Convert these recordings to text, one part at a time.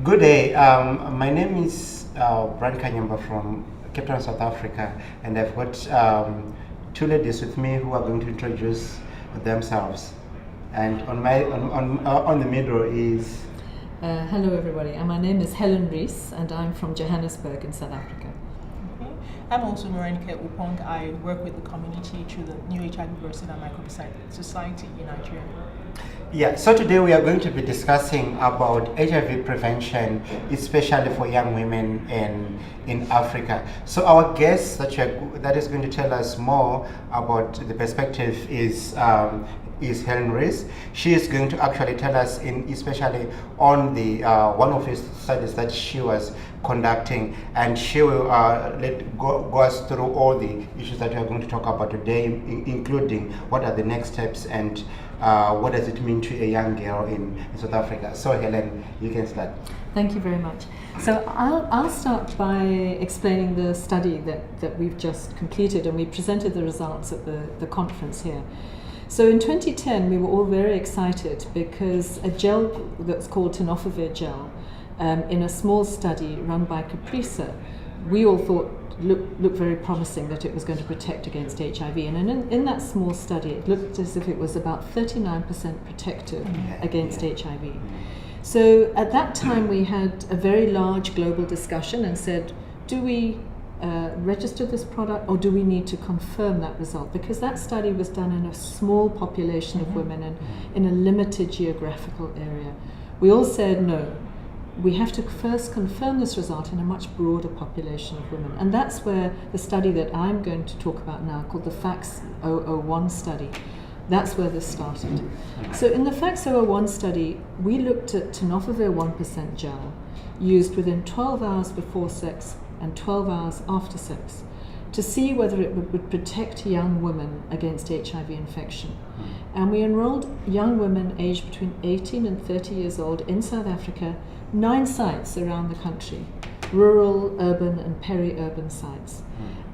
Good day. My name is Kanyemba from Cape Town, South Africa, and I've got two ladies with me who are going to introduce themselves. And on the middle is. Hello, everybody. My name is Helen Rees, and I'm from Johannesburg in South Africa. I'm also Morenike, Ukpong. I work with the community through the New HIV Vaccine and Microbiome Society in Nigeria. Yeah, so today we are going to be discussing about HIV prevention, especially for young women in Africa. So our guest that is going to tell us more about the perspective is Helen Rees. She is going to actually tell us, especially on the one of his studies that she was conducting, and she will go us through all the issues that we are going to talk about today, including what are the next steps and what does it mean to a young girl in South Africa. So Helen, you can start. Thank you very much. So I'll start by explaining the study that we've just completed, and we presented the results at the conference here. So in 2010, we were all very excited because a gel that's called tenofovir gel, in a small study run by Caprisa, we all thought looked very promising that it was going to protect against HIV. And in that small study, it looked as if it was about 39% protective against HIV. So at that time, we had a very large global discussion and said, do we register this product, or do we need to confirm that result? Because that study was done in a small population of women and in a limited geographical area. We all said no. We have to first confirm this result in a much broader population of women. And that's where the study that I'm going to talk about now, called the FACS-001 study, that's where this started. So in the FACS-001 study, we looked at tenofovir 1% gel used within 12 hours before sex and 12 hours after sex to see whether it would protect young women against HIV infection. And we enrolled young women aged between 18 and 30 years old in South Africa, 9 sites around the country, rural, urban and peri-urban sites.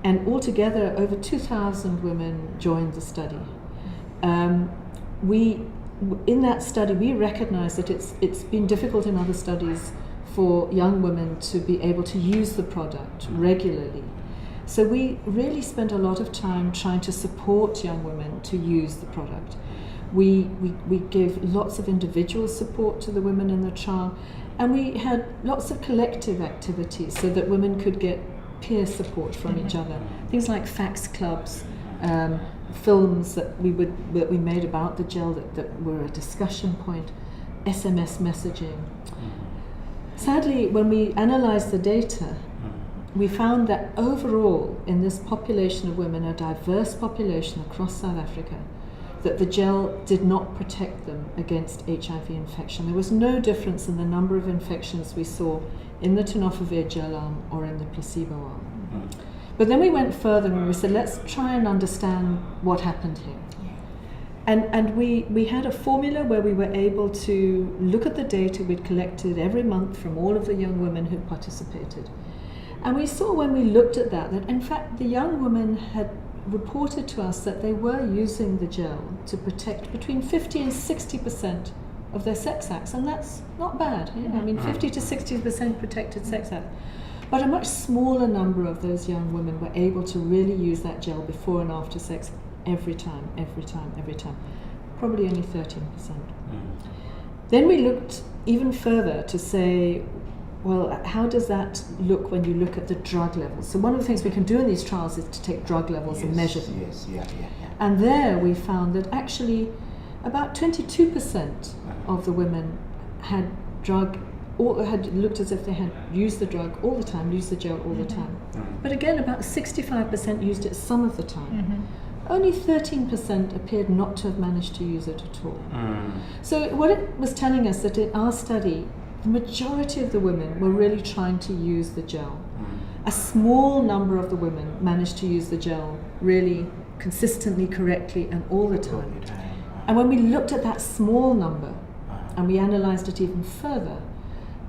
And altogether, over 2,000 women joined the study. In that study, we recognized that it's been difficult in other studies for young women to be able to use the product regularly. So we really spent a lot of time trying to support young women to use the product. We gave lots of individual support to the women in the trial, and we had lots of collective activities so that women could get peer support from each other. Things like fax clubs, films that we made about the gel that were a discussion point, SMS messaging. Sadly, when we analyzed the data, we found that overall, in this population of women, a diverse population across South Africa, that the gel did not protect them against HIV infection. There was no difference in the number of infections we saw in the tenofovir gel arm or in the placebo arm. But then we went further and we said, let's try and understand what happened here. And we had a formula where we were able to look at the data we'd collected every month from all of the young women who participated. And we saw when we looked at that in fact the young women had reported to us that they were using the gel to protect between 50 and 60% of their sex acts, and that's not bad. I mean, 50 to 60% protected sex acts. But a much smaller number of those young women were able to really use that gel before and after sex every time. Probably only 13%. Then we looked even further to say, well, how does that look when you look at the drug levels? So one of the things we can do in these trials is to take drug levels and measure them. And there we found that actually about 22% of the women had had looked as if they had used the drug all the time, used the gel all the time. But again, about 65% used it some of the time. Only 13% appeared not to have managed to use it at all. So what it was telling us that in our study, the majority of the women were really trying to use the gel. A small number of the women managed to use the gel really consistently, correctly, and all the time. And when we looked at that small number, and we analyzed it even further,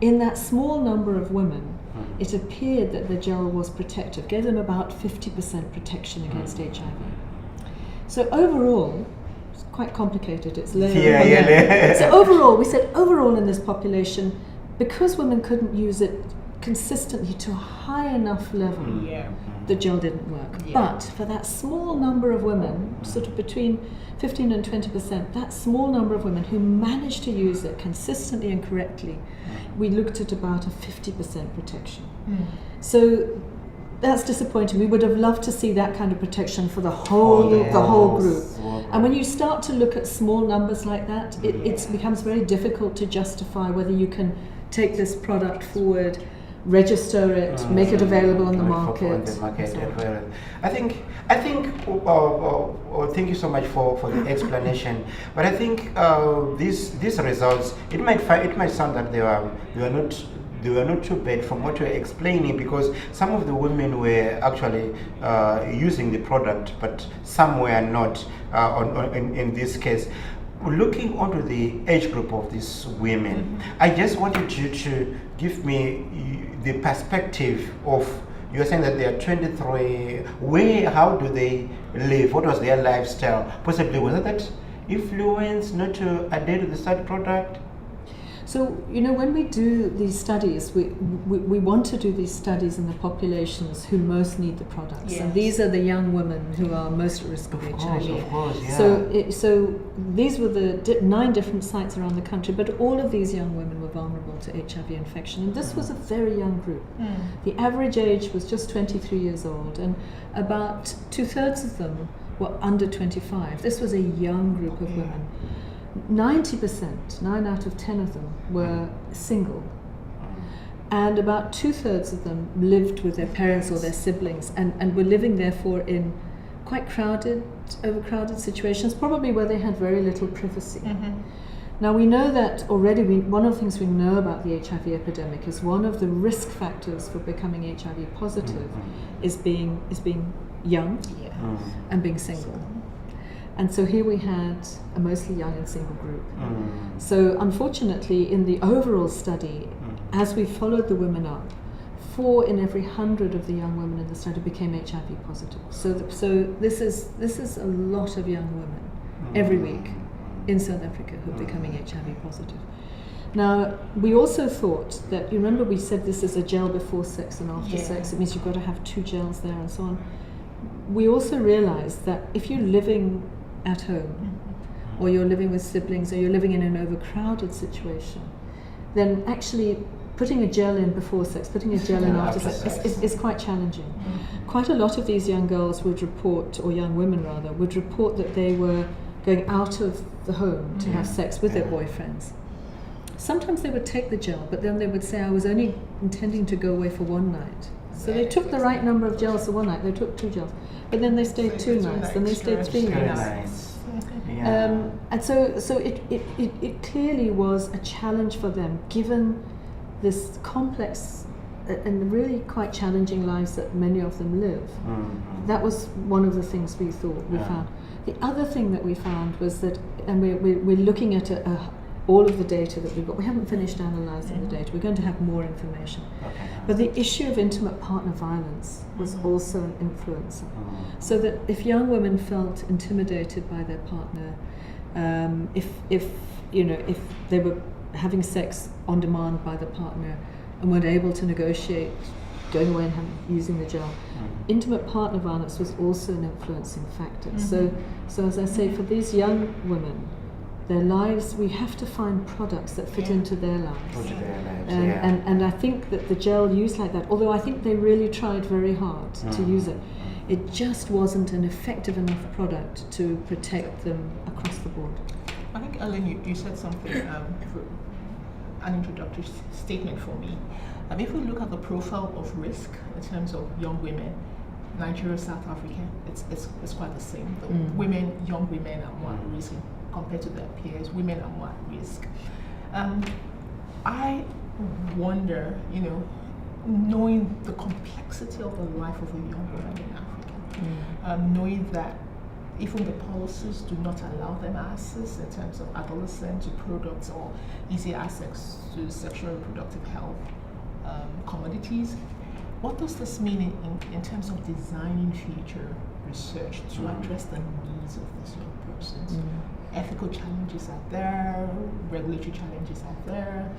in that small number of women, it appeared that the gel was protective, gave them about 50% protection against HIV. So overall, quite complicated, it's layered. So overall, we said overall in this population, because women couldn't use it consistently to a high enough level, the gel didn't work. But for that small number of women, sort of between 15 and 20%, that small number of women who managed to use it consistently and correctly, we looked at about a 50% protection. So that's disappointing. We would have loved to see that kind of protection for the whole group. And when you start to look at small numbers like that, it becomes very difficult to justify whether you can take this product forward, register it, make it available on the market. I think. Thank you so much for the explanation. But I think these results, it might sound that they were not too bad from what you're explaining, because some of the women were actually using the product, but some were not. In this case, looking onto the age group of these women, I just wanted you to give me the perspective of, you're saying that they are 23, how do they live? What was their lifestyle? Possibly, was it that influence not to adhere to the said product? So, when we do these studies, we want to do these studies in the populations who most need the products. And these are the young women who are most at risk of HIV. Of course, yeah. So these were the 9 different sites around the country, but all of these young women were vulnerable to HIV infection. And this was a very young group. The average age was just 23 years old, and about 2/3 of them were under 25. This was a young group of women. 90%, 9 out of 10 of them, were single, and about 2/3 of them lived with their parents or their siblings, and were living therefore in quite overcrowded situations, probably where they had very little privacy. Now we know that already. One of the things we know about the HIV epidemic is one of the risk factors for becoming HIV positive is being young and being single. And so here we had a mostly young and single group. So unfortunately, in the overall study, as we followed the women up, 4 in every 100 of the young women in the study became HIV positive. So this is a lot of young women every week in South Africa who are becoming HIV positive. Now, we also thought that, you remember we said this is a gel before sex and after sex, it means you've got to have 2 gels there and so on. We also realized that if you're living at home, or you're living with siblings, or you're living in an overcrowded situation, then actually putting a gel in before sex, putting a gel in after sex is quite challenging. Quite a lot of these young girls would report, or young women rather, would report that they were going out of the home to have sex with their boyfriends. Sometimes they would take the gel, but then they would say, I was only intending to go away for 1 night. So they took the right number of gels for 1 night, they took 2 gels. But then they stayed 2 nights, then they stayed 3 nights. And so it clearly was a challenge for them, given this complex and really quite challenging lives that many of them live. That was one of the things we thought we found. The other thing that we found was that, and we're looking at all of the data that we've got. We haven't finished analysing the data. We're going to have more information. But the issue of intimate partner violence was also an influencer. So that if young women felt intimidated by their partner, if they were having sex on demand by the partner and weren't able to negotiate going away and using the gel, intimate partner violence was also an influencing factor. So as I say, for these young women, their lives, we have to find products that fit into their lives. And I think that the gel used like that, although I think they really tried very hard to use it, it just wasn't an effective enough product to protect them across the board. I think, Helen, you said something, an introductory statement for me. If we look at the profile of risk in terms of young women, Nigeria, South Africa, it's quite the same. The young women are more at risk compared to their peers. Women are more at risk. I wonder, knowing the complexity of the life of a young woman in Africa, knowing that even the policies do not allow them access in terms of adolescent to products or easy access to sexual and reproductive health commodities. What does this mean in terms of designing future research to address the needs of these young persons. Ethical challenges are there, regulatory challenges are there.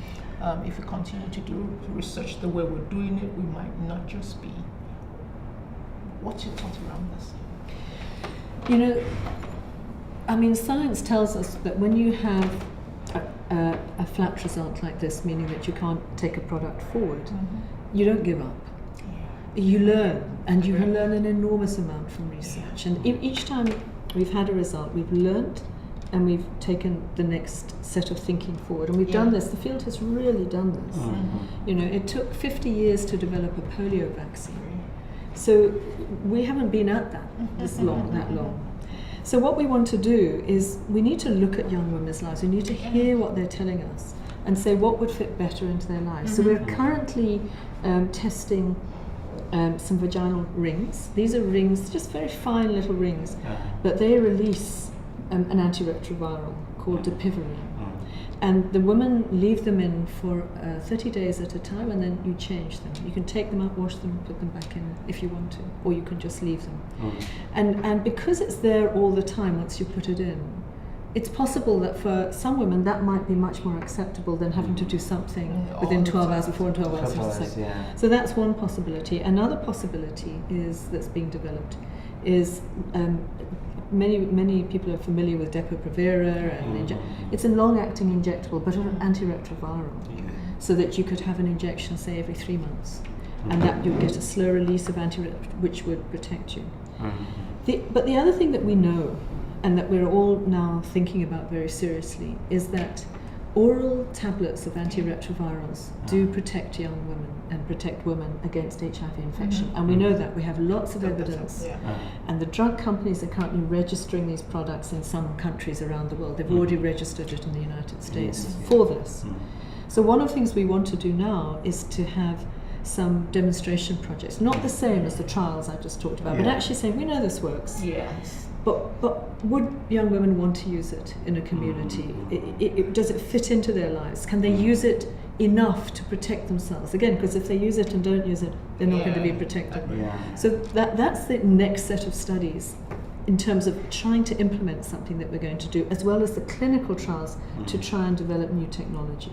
If we continue to do research the way we're doing it, we might not just be. What's your thought around this? You know, I mean, science tells us that when you have a flat result like this, meaning that you can't take a product forward, you don't give up. You learn, and you learn an enormous amount from research. And each time we've had a result, we've learned, and we've taken the next set of thinking forward. And we've done this, the field has really done this. You know, it took 50 years to develop a polio vaccine. So we haven't been at that that long. So what we want to do is we need to look at young women's lives. We need to hear what they're telling us and say what would fit better into their lives. So we're currently testing some vaginal rings. These are rings, just very fine little rings, but they release an antiretroviral called dapivirine. And the women leave them in for 30 days at a time, and then you change them. You can take them out, wash them, put them back in if you want to, or you can just leave them. And because it's there all the time once you put it in, it's possible that for some women that might be much more acceptable than having to do something within 12 hours before and 12 hours after. So that's one possibility. Another possibility that's being developed is many people are familiar with Depo-Provera, and it's a long-acting injectable, but an antiretroviral, so that you could have an injection, say, every 3 months, and that you'd get a slow release of which would protect you. But the other thing that we know, and that we're all now thinking about very seriously, is that oral tablets of antiretrovirals do protect young women and protect women against HIV infection. And we know that. We have lots of evidence. And the drug companies are currently registering these products in some countries around the world. They've already registered it in the United States for this. So one of the things we want to do now is to have some demonstration projects, not the same as the trials I just talked about, but actually saying, we know this works. But would young women want to use it in a community? Does it fit into their lives? Can they use it enough to protect themselves? Again, because if they use it and don't use it, they're not going to be protected. So that's the next set of studies in terms of trying to implement something that we're going to do, as well as the clinical trials to try and develop new technology.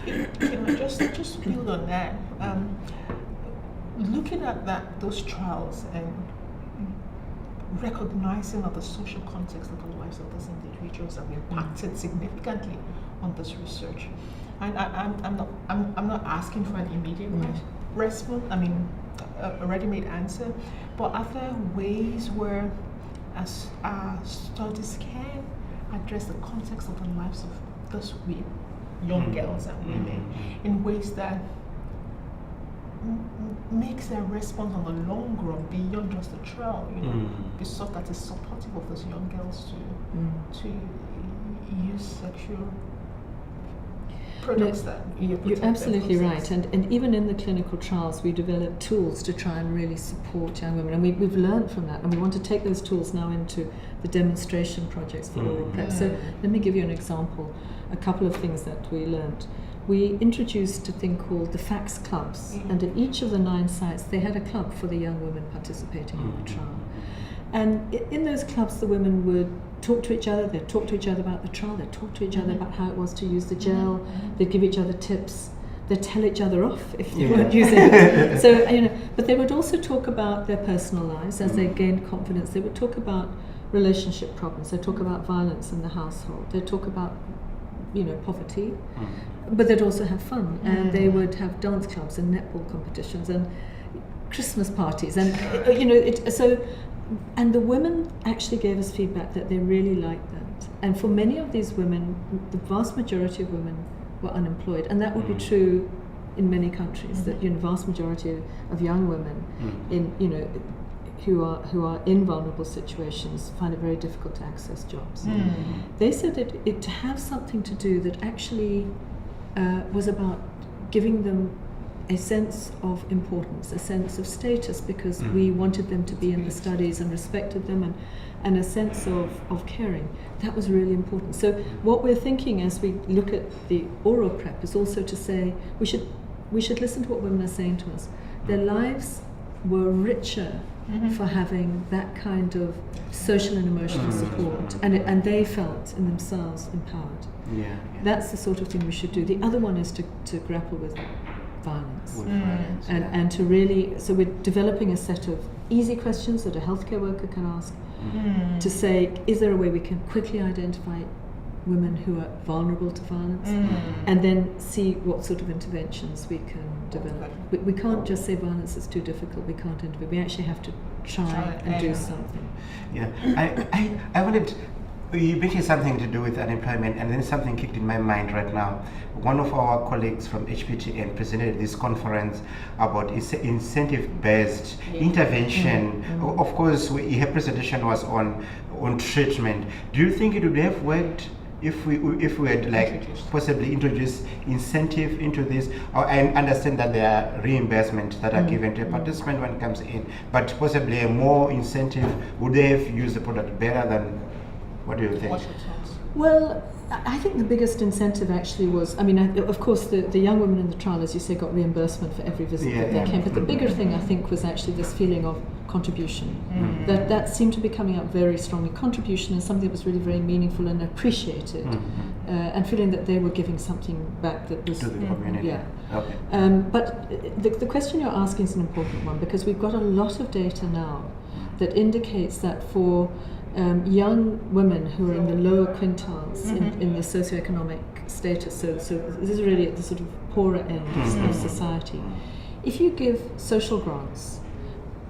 Just build on that. Looking at those trials and recognizing of the social context of the lives of those individuals have impacted significantly on this research. And I'm not asking for an immediate response. I mean, a ready-made answer. But are there ways where studies can address the context of the lives of those young girls and women in ways that makes their response on the long run beyond just the trial, be sort that is supportive of those young girls to use sexual products that you're absolutely right, and even in the clinical trials we develop tools to try and really support young women, and we've learned from that, and we want to take those tools now into the demonstration projects for oral prep. So let me give you an example, a couple of things that we learned. We introduced a thing called the fax clubs, and at each of the 9 sites they had a club for the young women participating in the trial. And in those clubs the women would talk to each other, they'd talk to each other about the trial, they'd talk to each other about how it was to use the gel, they'd give each other tips, they'd tell each other off if they weren't using it. So, but they would also talk about their personal lives as they gained confidence. They would talk about relationship problems, they'd talk about violence in the household, they'd talk about poverty, but they'd also have fun, and they would have dance clubs and netball competitions and Christmas parties, and and the women actually gave us feedback that they really liked that. And for many of these women, the vast majority of women were unemployed, and that would be true in many countries. That vast majority of young women who are in vulnerable situations find it very difficult to access jobs. They said it to have something to do that actually was about giving them a sense of importance, a sense of status, because we wanted them to be in the studies and respected them, and a sense of caring. That was really important. So what we're thinking as we look at the oral prep is also to say we should listen to what women are saying to us. Their lives were richer for having that kind of social and emotional support, and they felt in themselves empowered. That's the sort of thing we should do. The other one is to grapple with violence. And to really, so we're developing a set of easy questions that a healthcare worker can ask to say, is there a way we can quickly identify women who are vulnerable to violence, and then see what sort of interventions we can develop. We can't just say violence is too difficult, we can't intervene. We actually have to try and do something. I wanted, you mentioned something to do with unemployment, and then something kicked in my mind right now. One of our colleagues from HPTN presented at this conference about incentive-based intervention. Of course, her presentation was on treatment. Do you think it would have worked if we had possibly introduced incentive into this? I understand that there are reimbursements that are given to a participant when it comes in, but possibly a more incentive, would they have used the product better than, what do you think? Well, I think the biggest incentive actually was, of course the young women in the trial, as you say, got reimbursement for every visit that they came, but the bigger thing I think was actually this feeling of contribution. That seemed to be coming up very strongly. Contribution is something that was really very meaningful and appreciated, and feeling that they were giving something back that was to the community. But the question you're asking is an important one, because we've got a lot of data now that indicates that for young women who are in the lower quintiles in the socioeconomic status, so this is really at the sort of poorer end of society, if you give social grants,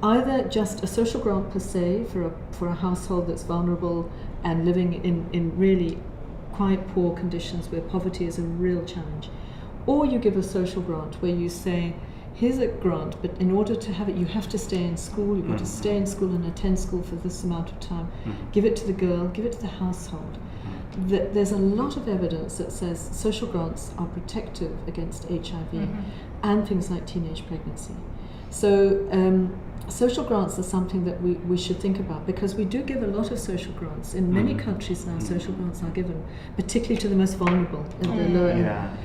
either just a social grant per se for a household that's vulnerable and living in really quite poor conditions where poverty is a real challenge, or you give a social grant where you say, here's a grant, but in order to have it, you have to stay in school, you've got to stay in school and attend school for this amount of time. Give it to the girl, give it to the household. There's a lot of evidence that says social grants are protective against HIV and things like teenage pregnancy. So social grants are something that we should think about, because we do give a lot of social grants. In many countries now, social grants are given, particularly to the most vulnerable in the lower end.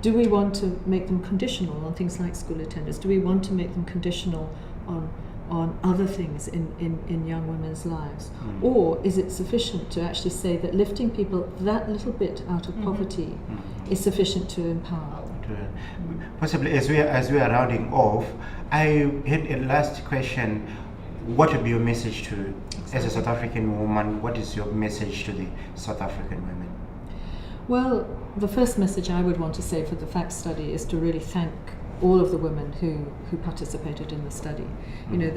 Do we want to make them conditional on things like school attendance? Do we want to make them conditional on other things in young women's lives? Or is it sufficient to actually say that lifting people that little bit out of poverty is sufficient to empower? Possibly, as we are rounding off, I had a last question. What would be your message to, as a South African woman, what is your message to the South African women? Well, the first message I would want to say for the FACT study is to really thank all of the women who participated in the study. You know,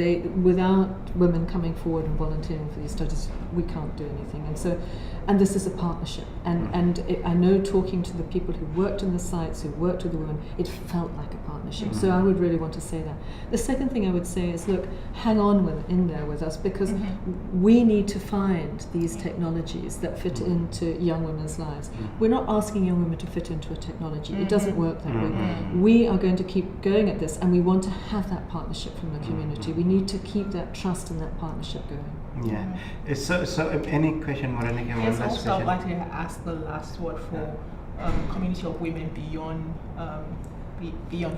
without women coming forward and volunteering for these studies, we can't do anything. And this is a partnership. I know, talking to the people who worked in the sites, who worked with the women, it felt like a partnership. So I would really want to say that. The second thing I would say is, look, hang on in there with us, because we need to find these technologies that fit into young women's lives. We're not asking young women to fit into a technology. It doesn't work that way. We are going to keep going at this, and we want to have that partnership from the community. We need to keep that trust and that partnership going. So any question, Morenike? Yes, also I'd like to ask the last word for community of women beyond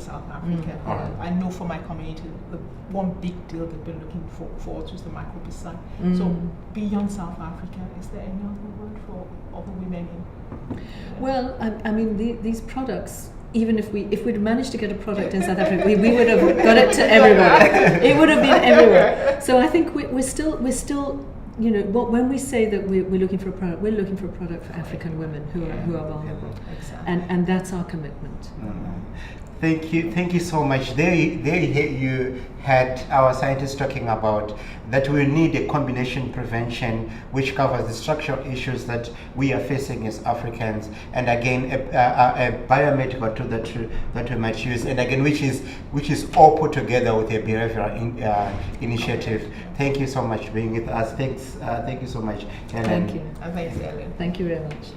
South Africa. I know for my community, the one big deal they've been looking forward to is the microbicide. So beyond South Africa, is there any other word for other women? Well, I mean, these products, even if we'd managed to get a product in South Africa, we would have got it to everywhere. It would have been everywhere. So I think we're still, you know, when we say that we're looking for a product, we're looking for a product for African women who are vulnerable, and that's our commitment. Thank you so much. There you had our scientists talking about that we need a combination prevention which covers the structural issues that we are facing as Africans, and again a biomedical tool that we might use, and again which is all put together with a behavioral initiative. Thank you so much for being with us. Thank you so much, Helen. Thank you. Thanks, Helen. Thank you very much.